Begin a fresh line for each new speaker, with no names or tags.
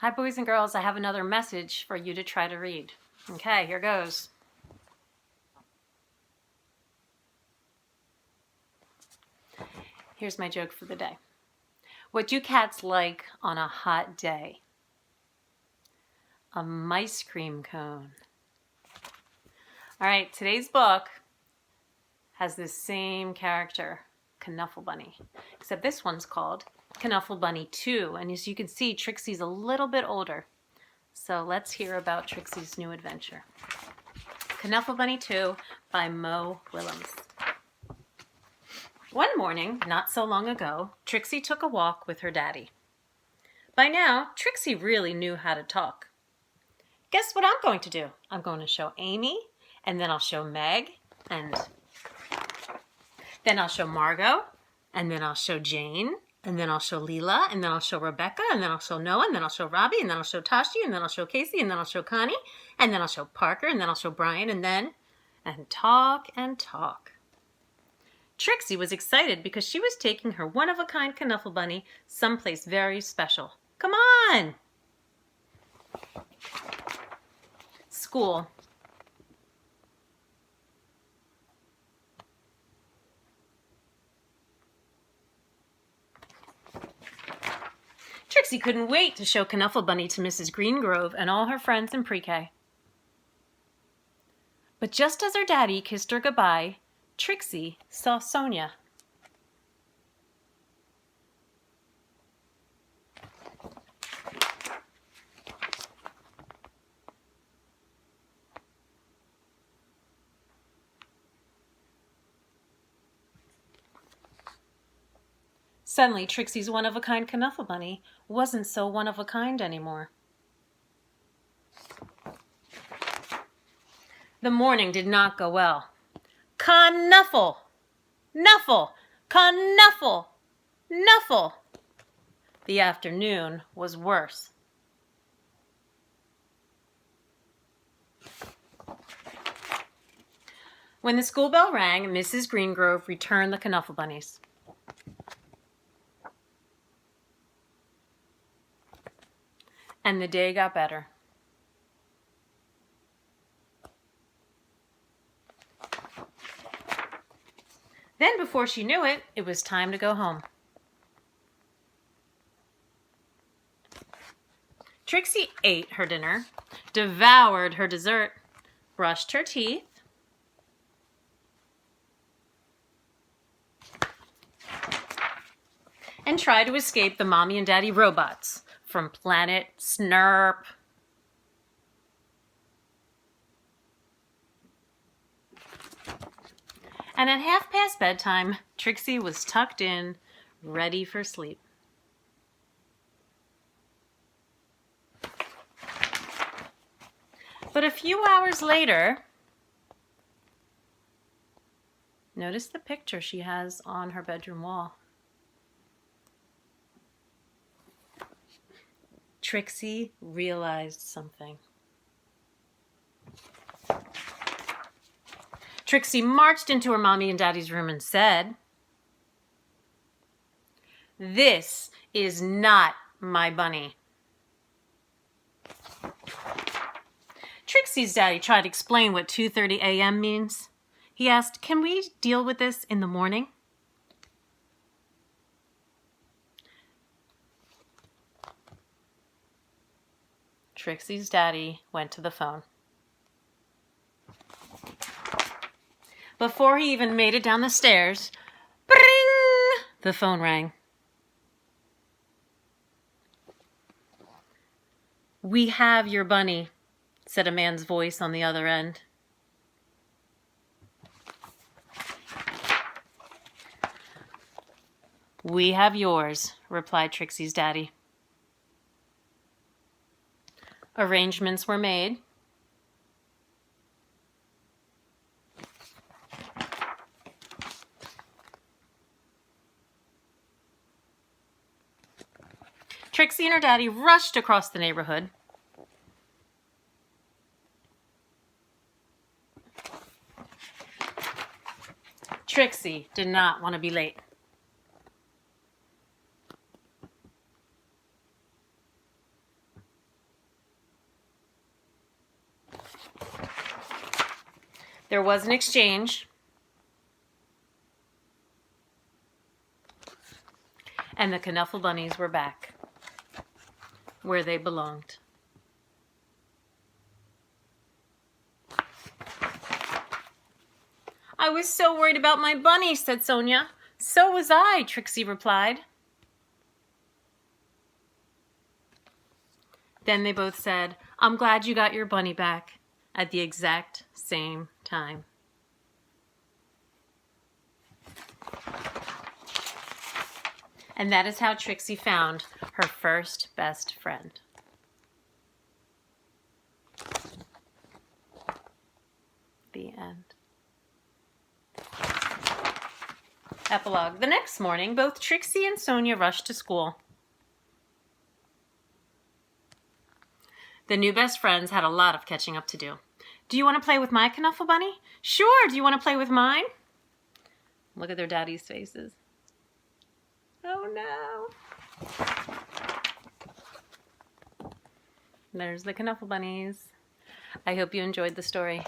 Hi, boys and girls. I have another message for you to try to read. Okay, here goes. Here's my joke for the day. What do cats like on a hot day? A mice cream cone. All right, today's book has the same character, Knuffle Bunny, except this one's called Knuffle Bunny Too. And as you can see, Trixie's a little bit older. So let's hear about Trixie's new adventure. Knuffle Bunny Too by Mo Willems. One morning, not so long ago, Trixie took a walk with her daddy. By now, Trixie really knew how to talk. Guess what I'm going to do? I'm going to show Amy, and then I'll show Meg, and then I'll show Margot, and then I'll show Jane, and then I'll show Leela, and then I'll show Rebecca, and then I'll show Noah, and then I'll show Robbie, and then I'll show Tashi, and then I'll show Casey, and then I'll show Connie, and then I'll show Parker, and then I'll show Brian, and talk and talk. Trixie was excited because she was taking her one-of-a-kind Knuffle Bunny someplace very special. Come on! School. Trixie couldn't wait to show Knuffle Bunny to Mrs. Greengrove and all her friends in pre-K. But just as her daddy kissed her goodbye, Trixie saw Sonia. Suddenly, Trixie's one-of-a-kind Knuffle Bunny wasn't so one-of-a-kind anymore. The morning did not go well. Knuffle! Knuffle! Knuffle! Knuffle! The afternoon was worse. When the school bell rang, Mrs. Greengrove returned the Knuffle Bunnies. And the day got better. Then, before she knew it, it was time to go home. Trixie ate her dinner, devoured her dessert, brushed her teeth, and tried to escape the mommy and daddy robots from planet Snurp. And at 1:30 bedtime, Trixie was tucked in, ready for sleep. But a few hours later, notice the picture she has on her bedroom wall. Trixie realized something. Trixie marched into her mommy and daddy's room and said, "This is not my bunny." Trixie's daddy tried to explain what 2:30 a.m. means. He asked, "Can we deal with this in the morning?" Trixie's daddy went to the phone. Before he even made it down the stairs, bring! The phone rang. "We have your bunny," said a man's voice on the other end. "We have yours," replied Trixie's daddy. Arrangements were made. Trixie and her daddy rushed across the neighborhood. Trixie did not want to be late. There was an exchange. And the Knuffle Bunnies were back where they belonged. I was so worried about my bunny, said Sonia. So was I, Trixie replied. Then they both said, I'm glad you got your bunny back at the exact same time. And that is how Trixie found her first best friend. The end. Epilogue. The next morning, both Trixie and Sonia rushed to school. The new best friends had a lot of catching up to do. Do you want to play with my Knuffle Bunny? Sure. Do you want to play with mine? Look at their daddy's faces. Oh no. There's the Knuffle Bunnies. I hope you enjoyed the story.